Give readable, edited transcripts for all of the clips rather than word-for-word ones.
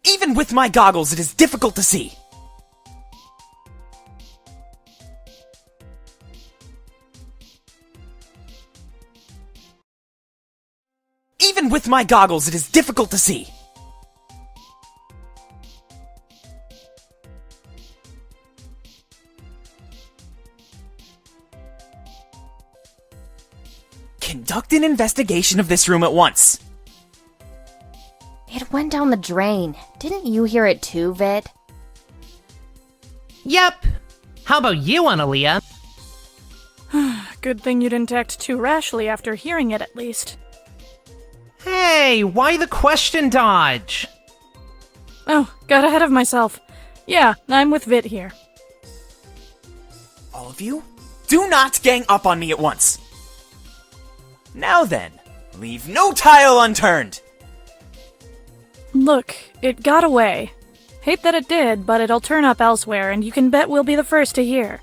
Even with my goggles, it is difficult to see. Even with my goggles, it is difficult to see. Conduct an investigation of this room at once. It went down the drain. Didn't you hear it too, Vit? Yep. How about you, Analia? Good thing you didn't act too rashly after hearing it, at least. Hey, why the question dodge? Oh, got ahead of myself. Yeah, I'm with Vit here. All of you, do not gang up on me at once. Now then, leave no tile unturned. Look, it got away. Hate that it did, but it'll turn up elsewhere, and you can bet we'll be the first to hear.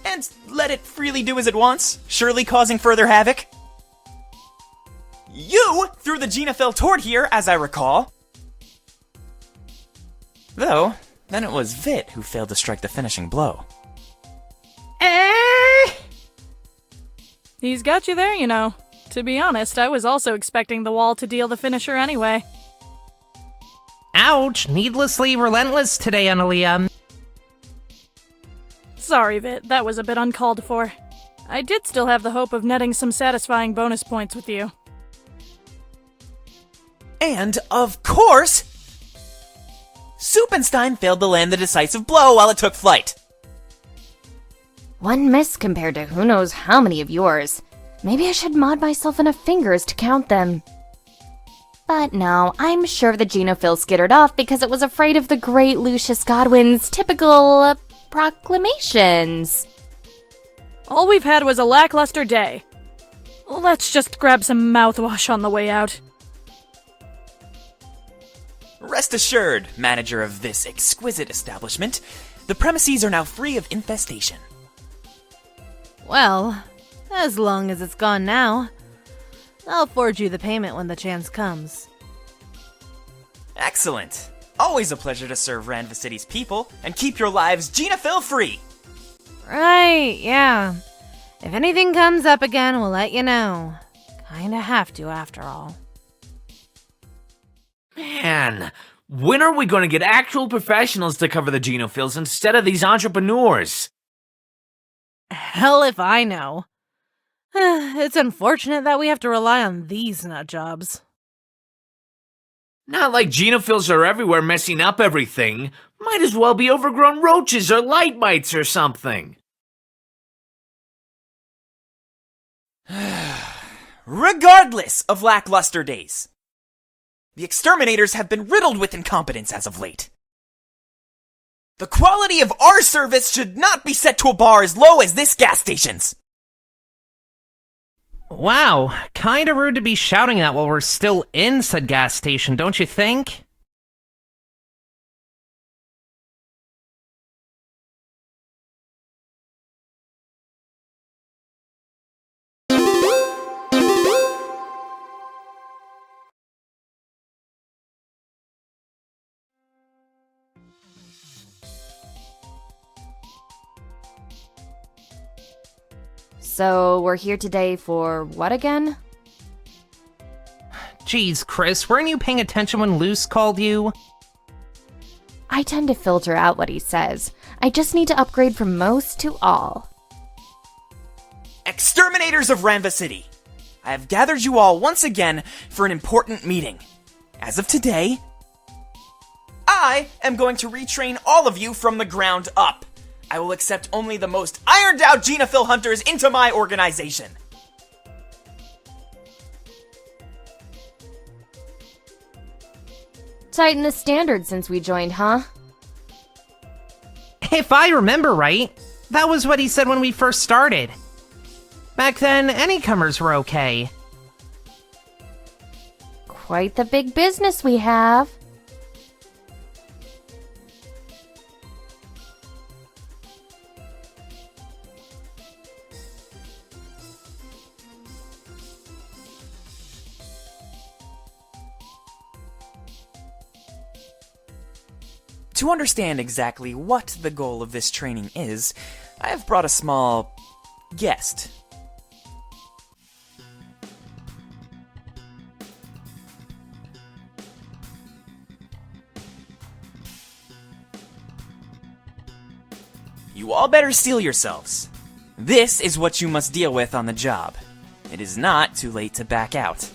And let it freely do as it wants, surely causing further havoc. You threw the Genophil toward here, as I recall. Though, then it was Vit who failed to strike the finishing blow. He's got you there, you know. To be honest, I was also expecting the wall to deal the finisher anyway. Ouch, needlessly relentless today, Analia. Sorry, Vit, that was a bit uncalled for. I did still have the hope of netting some satisfying bonus points with you. And, of course, Suppenstein failed to land the decisive blow while it took flight. One miss compared to who knows how many of yours. Maybe I should mod myself enough fingers to count them. But no, I'm sure the Genophil skittered off because it was afraid of the great Lucius Godwin's typical proclamations. All we've had was a lackluster day. Let's just grab some mouthwash on the way out. Rest assured, manager of this exquisite establishment, the premises are now free of infestation. Well, as long as it's gone now, I'll forward you the payment when the chance comes. Excellent. Always a pleasure to serve Ranva City's people and keep your lives Genophil free. Right, yeah. If anything comes up again, we'll let you know. Kinda have to, after all. Man, when are we going to get actual professionals to cover the Genophils instead of these entrepreneurs? Hell if I know. It's unfortunate that we have to rely on these nutjobs. Not like Genophils are everywhere messing up everything. Might as well be overgrown roaches or light mites or something. Regardless of lackluster days, the Exterminators have been riddled with incompetence as of late. The quality of our service should not be set to a bar as low as this gas station's. Wow, kinda rude to be shouting that while we're still in said gas station, don't you think? So, we're here today for what again? Geez, Chris, weren't you paying attention when Luce called you? I tend to filter out what he says. I just need to upgrade from most to all. Exterminators of Ranva City, I have gathered you all once again for an important meeting. As of today, I am going to retrain all of you from the ground up. I will accept only the most ironed-out Genophil hunters into my organization. Tighten the standards since we joined, huh? If I remember right, that was what he said when we first started. Back then, any comers were okay. Quite the big business we have. To understand exactly what the goal of this training is, I have brought a small guest. You all better steel yourselves. This is what you must deal with on the job. It is not too late to back out.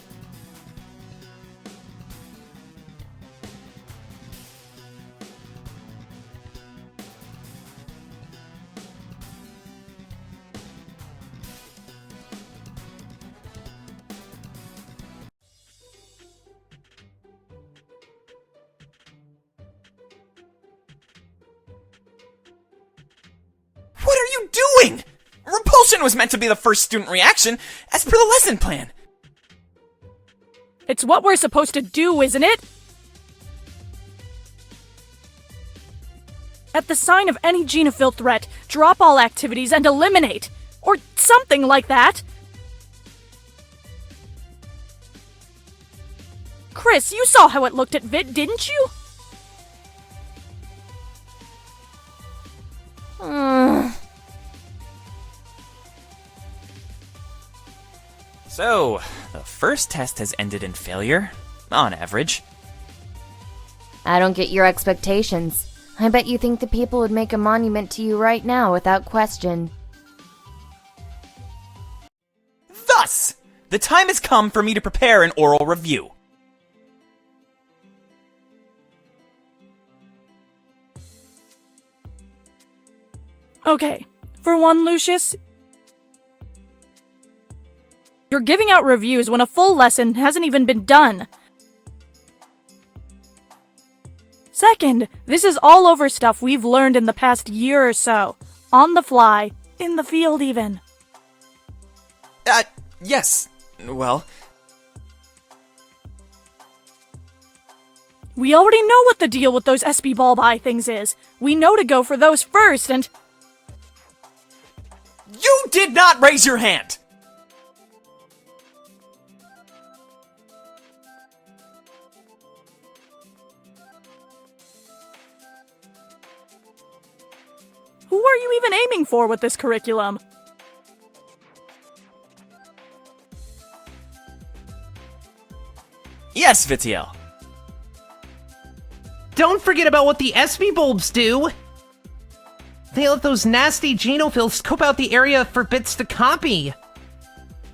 What are you doing? Repulsion was meant to be the first student reaction, as per the lesson plan. It's what we're supposed to do, isn't it? At the sign of any genophil threat, drop all activities and eliminate. Or something like that. Chris, you saw how it looked at Vit, didn't you? So, the first test has ended in failure, on average. I don't get your expectations. I bet you think the people would make a monument to you right now without question. Thus, the time has come for me to prepare an oral review. Okay, for one, Lucius, you're giving out reviews when a full lesson hasn't even been done. Second, this is all over stuff we've learned in the past year or so. On the fly, in the field even. Yes. Well, we already know what the deal with those SB bulb eye things is. We know to go for those first, and you did not raise your hand! who are you even aiming for with this curriculum? Yes, Vitiel. Don't forget about what the SB bulbs do! They let those nasty genophils scope out the area for bits to copy.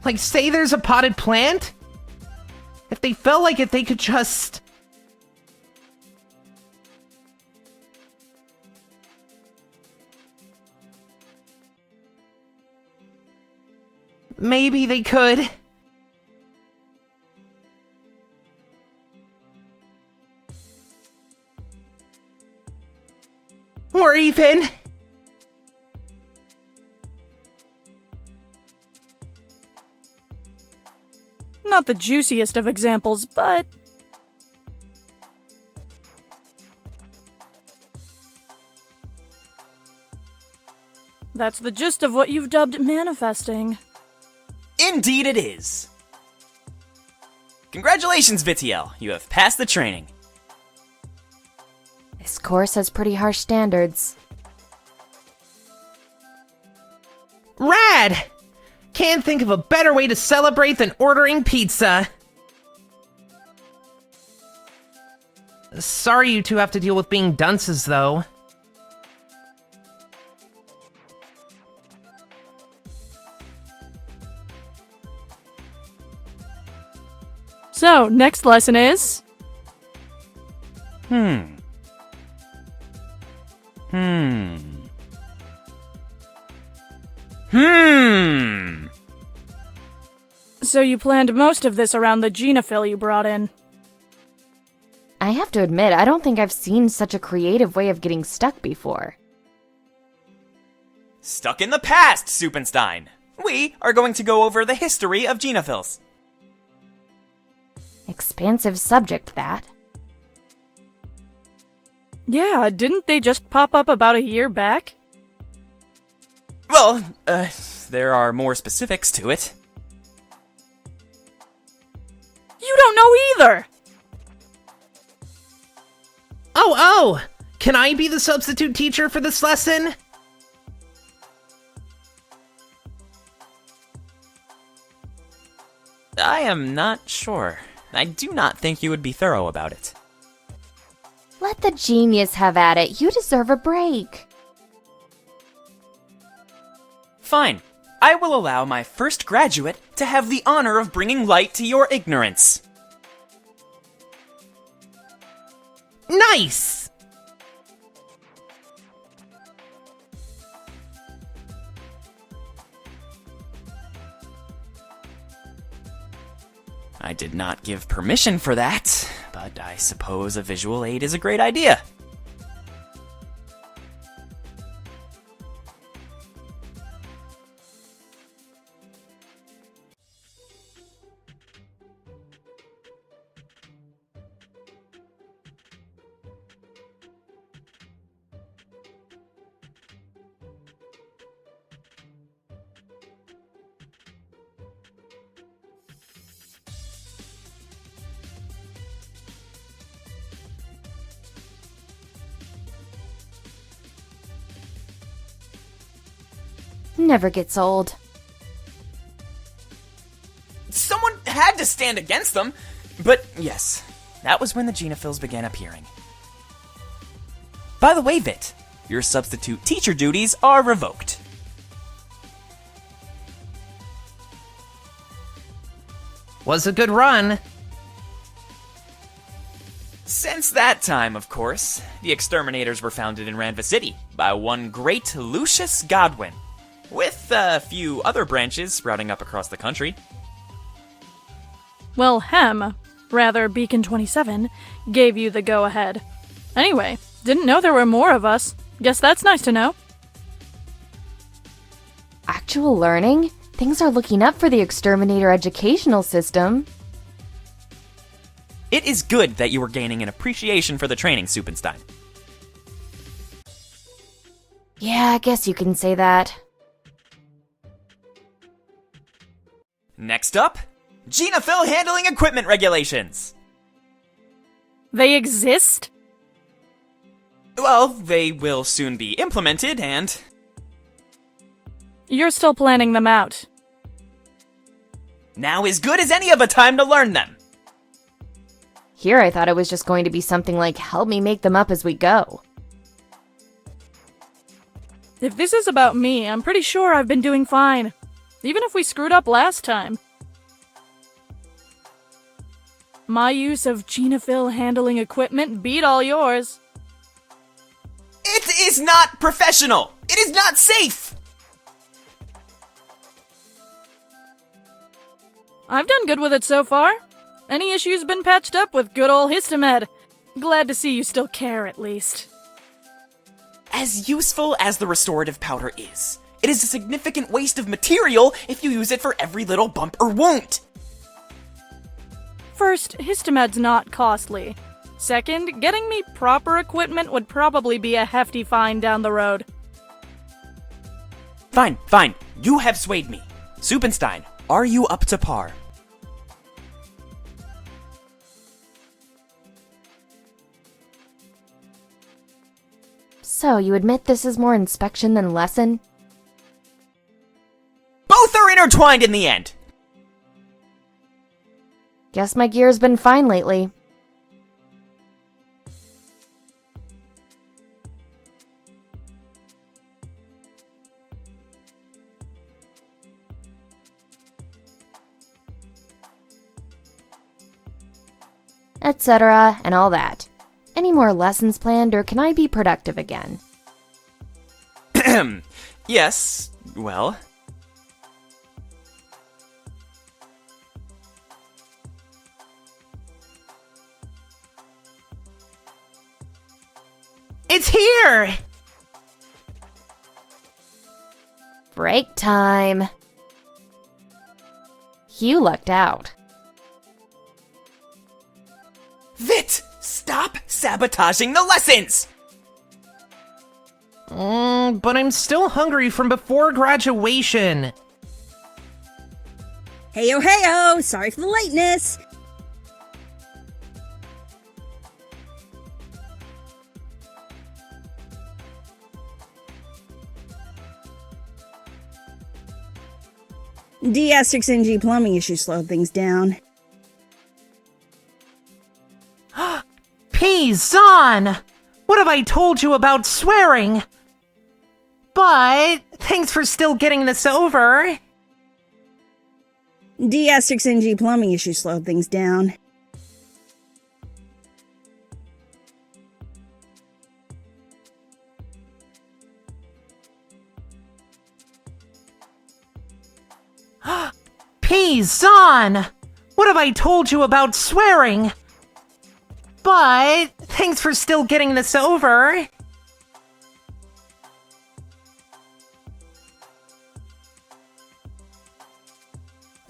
Like, say there's a potted plant? If they felt like it, they could just... Maybe they could. Or even... Not the juiciest of examples, but that's the gist of what you've dubbed manifesting. Indeed it is. Congratulations, Vitiel. You have passed the training. This course has pretty harsh standards. Rad! Can't think of a better way to celebrate than ordering pizza. Sorry you two have to deal with being dunces, though. So, next lesson is... So you planned most of this around the genophil you brought in. I have to admit, I don't think I've seen such a creative way of getting stuck before. Stuck in the past, Suppenstein. We are going to go over the history of genophils. Expansive subject, that. Yeah, didn't they just pop up about a year back? Well, there are more specifics to it. You don't know either! Oh! Can I be the substitute teacher for this lesson? I am not sure. I do not think you would be thorough about it. Let the genius have at it. You deserve a break. Fine. I will allow my first graduate to have the honor of bringing light to your ignorance. Nice! I did not give permission for that, but I suppose a visual aid is a great idea. Never gets old. Someone had to stand against them, but yes, that was when the genophils began appearing. By the way, Vit, your substitute teacher duties are revoked. Was a good run. Since that time, of course, the Exterminators were founded in Ranva City by one great Lucius Godwin, with a few other branches sprouting up across the country. Well, Beacon 27, gave you the go-ahead. Anyway, didn't know there were more of us. Guess that's nice to know. Actual learning? Things are looking up for the Exterminator educational system. It is good that you are gaining an appreciation for the training, Suppenstein. Yeah, I guess you can say that. Next up, genophil handling equipment regulations. They exist? Well, they will soon be implemented, and You're still planning them out. now is good as any of a time to learn them. Here I thought it was just going to be something like, help me make them up as we go. If this is about me, I'm pretty sure I've been doing fine. Even if we screwed up last time. My use of genophil handling equipment beat all yours. It is not professional! It is not safe! I've done good with it so far. Any issues been patched up with good ol' Histomed. Glad to see you still care, at least. As useful as the restorative powder is, it is a significant waste of material if you use it for every little bump or wound. First, Histomed's not costly. Second, getting me proper equipment would probably be a hefty fine down the road. Fine, fine. You have swayed me. Suppenstein, are you up to par? So, you admit this is more inspection than lesson? Both are intertwined in the end! Guess my gear's been fine lately. Etc. and all that. Any more lessons planned, or can I be productive again? Yes, well... It's here! Break time. You lucked out. Vit! Stop sabotaging the lessons! But I'm still hungry from before graduation. Heyo, heyo! Sorry for the lateness! D-NG plumbing issues slowed things down. Pizan! What have I told you about swearing? But thanks for still getting this over. D-NG plumbing issues slowed things down. Pizan! What have I told you about swearing? But thanks for still getting this over.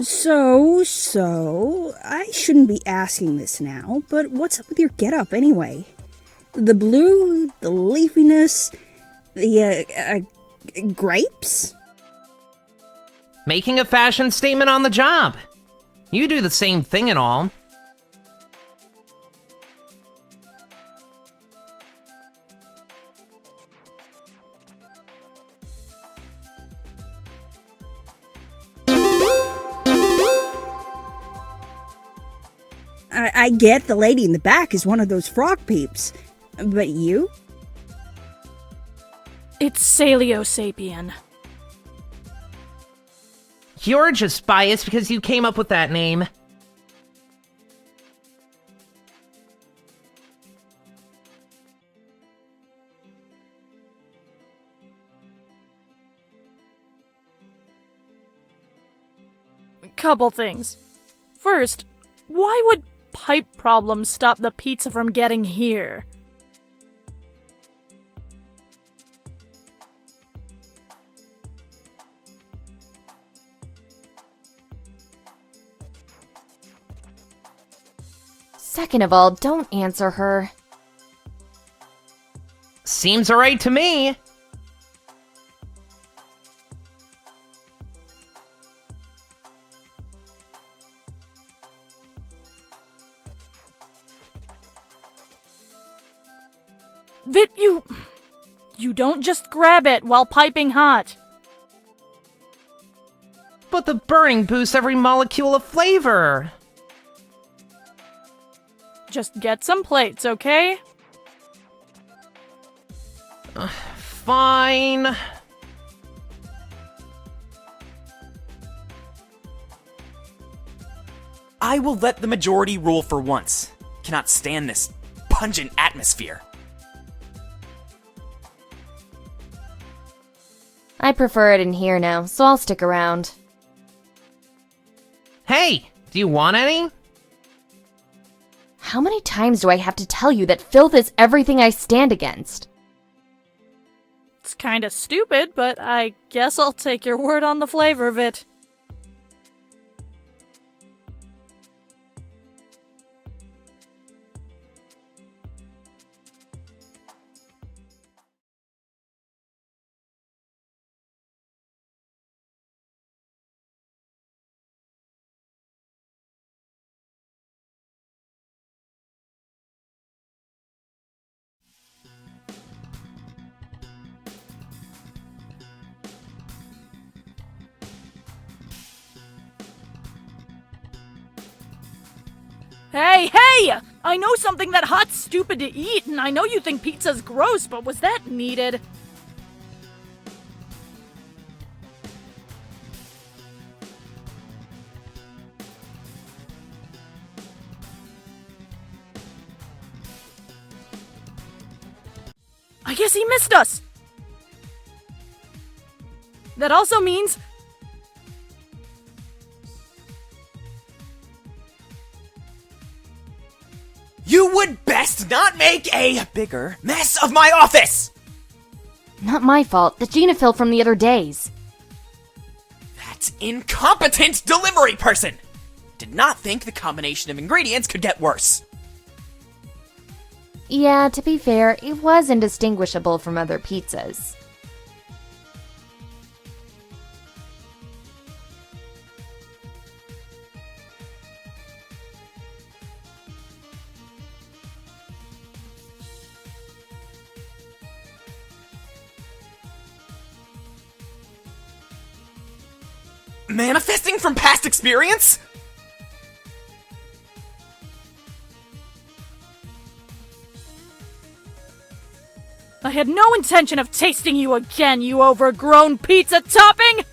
So, I shouldn't be asking this now, but what's up with your getup anyway? The blue, the leafiness, the, grapes? Making a fashion statement on the job. You do the same thing and all. I get the lady in the back is one of those frog peeps, but you? It's Saliosapien. You're just biased because you came up with that name. Couple things. First, why would pipe problems stop the pizza from getting here? Second of all, don't answer her. Seems alright to me. Vit, you don't just grab it while piping hot. But the burning boosts every molecule of flavor. Just get some plates, okay? Fine. I will let the majority rule for once. Cannot stand this pungent atmosphere. I prefer it in here now, so I'll stick around. Hey, do you want any? How many times do I have to tell you that filth is everything I stand against? It's kinda stupid, but I guess I'll take your word on the flavor of it. Hey! I know something that hot's stupid to eat, and I know you think pizza's gross, but was that needed? I guess he missed us! That also means... You would best not make a bigger mess of my office! Not my fault, the genophil from the other days. That incompetent delivery person! Did not think the combination of ingredients could get worse. Yeah, to be fair, it was indistinguishable from other pizzas. Manifesting from past experience? I had no intention of tasting you again, you overgrown pizza topping!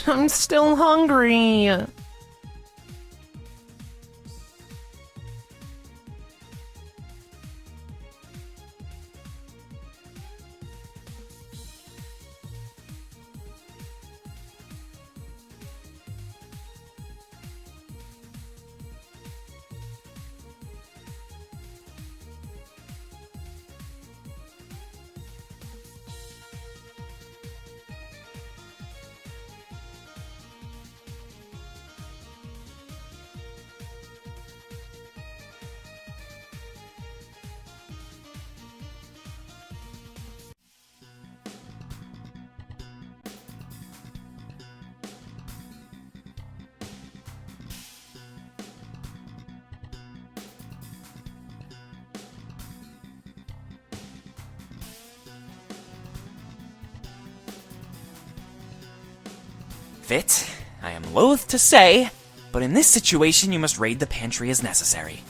I'm still hungry. Fit, I am loath to say, but in this situation you must raid the pantry as necessary.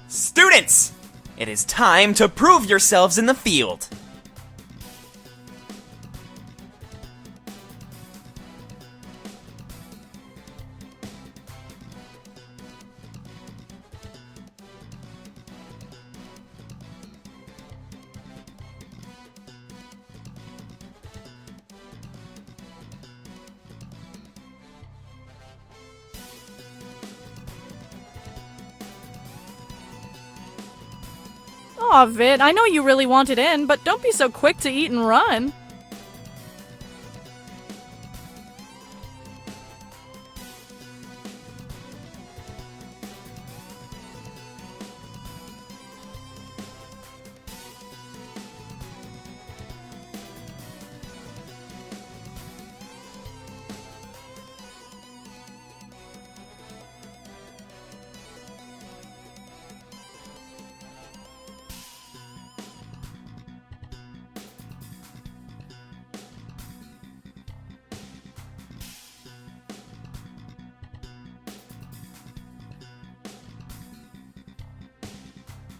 Students! It is time to prove yourselves in the field! Aw, Vit, I know you really wanted in, but don't be so quick to eat and run.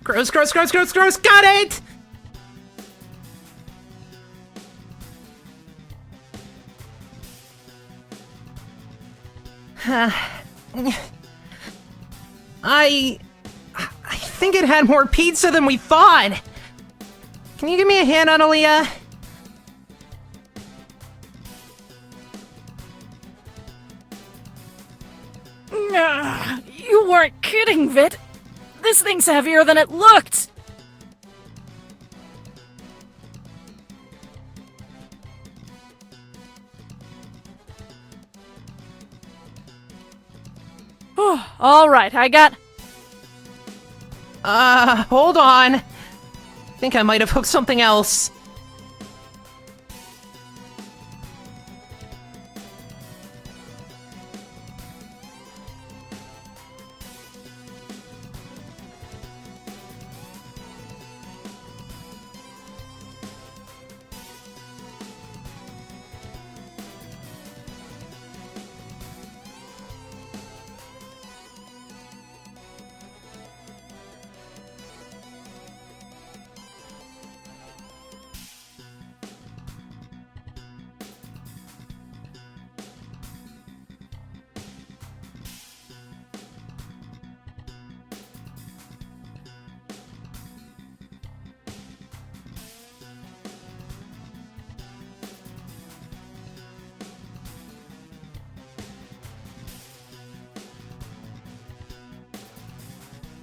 Gross, gross, gross, gross, gross, got it! I think it had more pizza than we thought. Can you give me a hand, Analia? You weren't kidding, Vit. This thing's heavier than it looked! Alright, I got... Hold on. I think I might have hooked something else.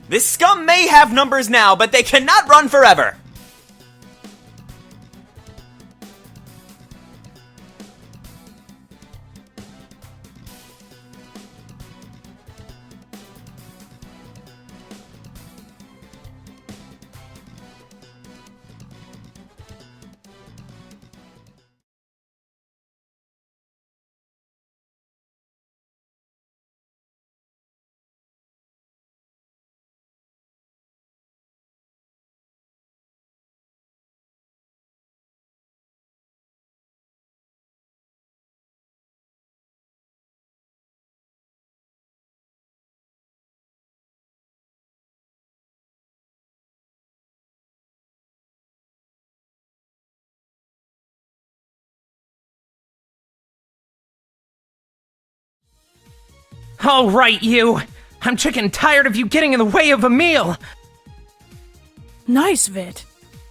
This scum may have numbers now, but they cannot run forever! All right, you! I'm chicken tired of you getting in the way of a meal! Nice, Vit.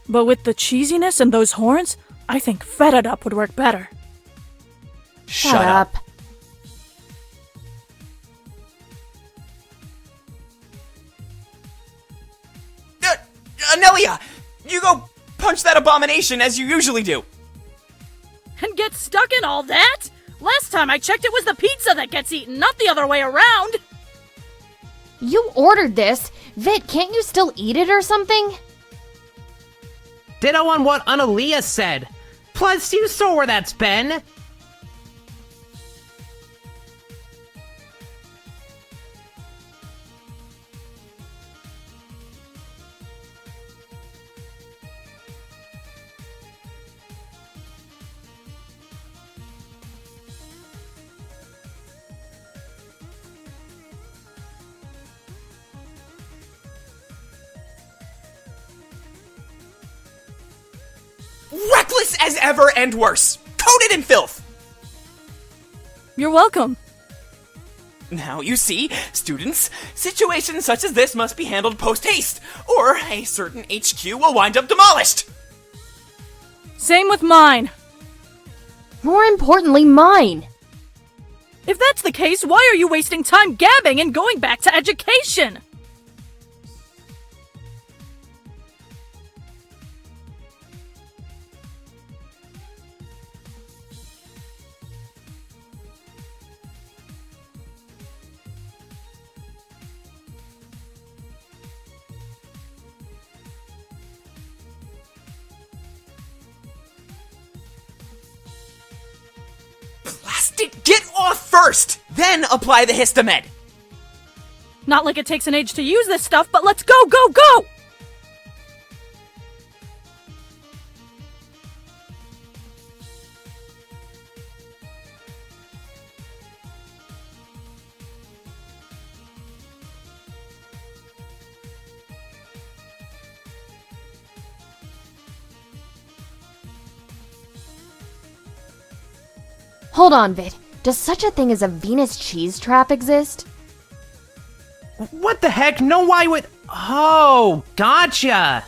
But with the cheesiness and those horns, I think fetid up would work better. Shut up. Anelia! You go punch that abomination as you usually do! And get stuck in all that? Last time I checked, it was the pizza that gets eaten, not the other way around! You ordered this. Vit, can't you still eat it or something? Ditto on what Analia said. Plus, you saw where that's been. Reckless as ever and worse! Coated in filth! You're welcome. Now, you see, students, situations such as this must be handled post-haste, or a certain HQ will wind up demolished! Same with mine. More importantly, mine. If that's the case, why are you wasting time gabbing and going back to education? Plastic, get off first! Then apply the histamed! Not like it takes an age to use this stuff, but let's go, go, go! Hold on, Vit. Does such a thing as a Venus cheese trap exist? What the heck? No, why would... Oh, gotcha!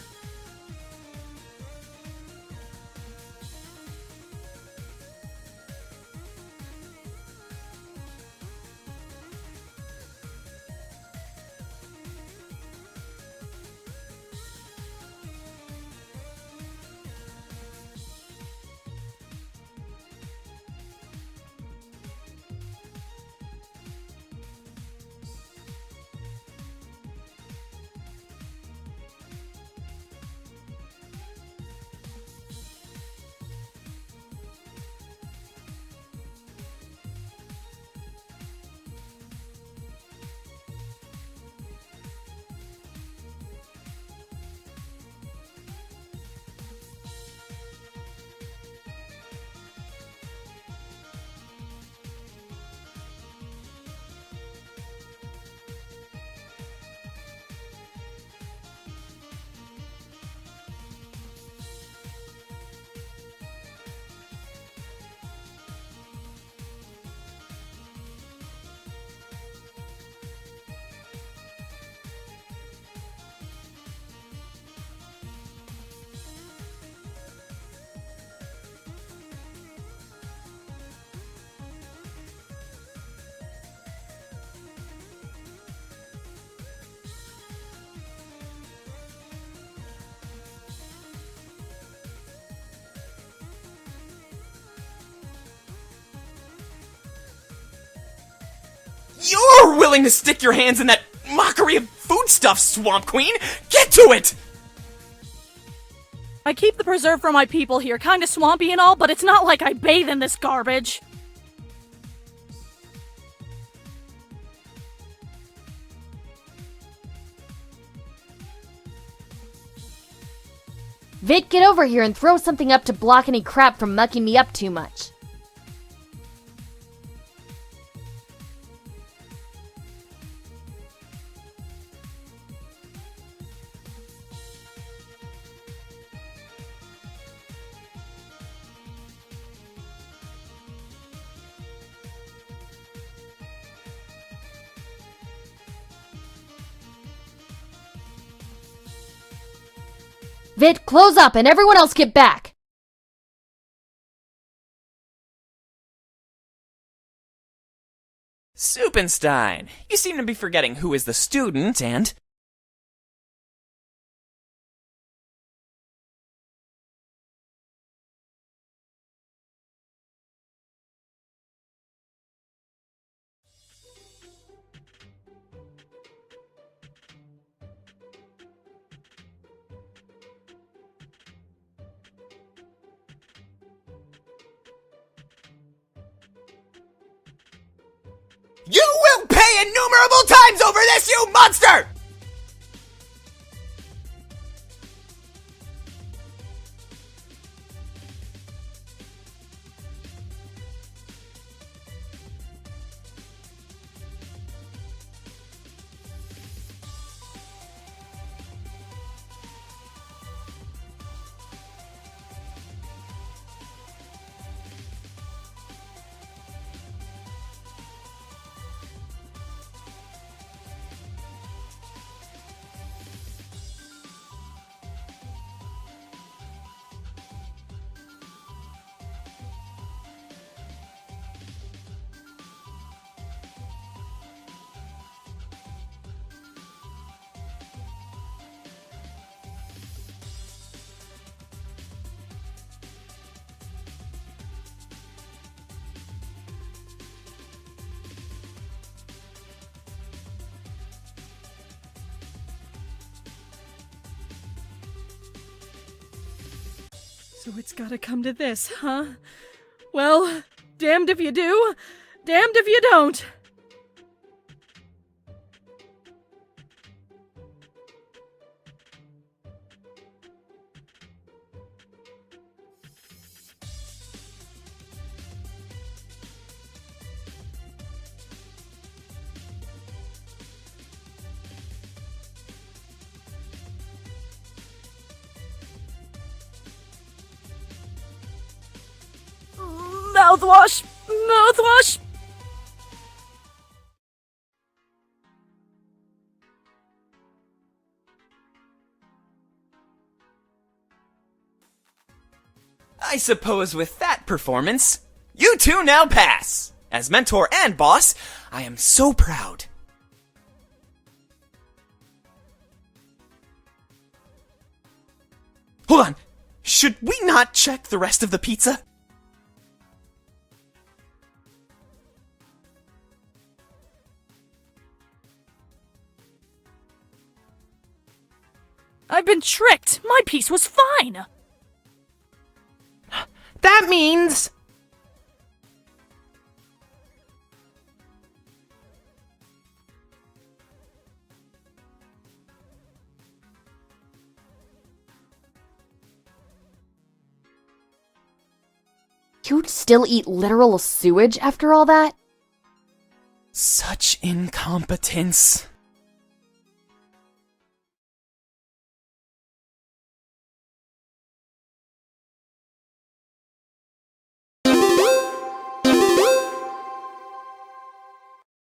You're willing to stick your hands in that mockery of foodstuffs, Swamp Queen! Get to it! I keep the preserve for my people here, kinda swampy and all, but it's not like I bathe in this garbage. Vit, get over here and throw something up to block any crap from mucking me up too much. Vit, close up and everyone else get back! Suppenstein, you seem to be forgetting who is the student and... You will pay innumerable times over this, you monster! So it's gotta come to this, huh? Well, damned if you do, damned if you don't. Mouthwash! Mouthwash! I suppose with that performance, you two now pass. As mentor and boss, I am so proud. Hold on. Should we not check the rest of the pizza? I've been tricked! My piece was fine! That means... You'd still eat literal sewage after all that? Such incompetence.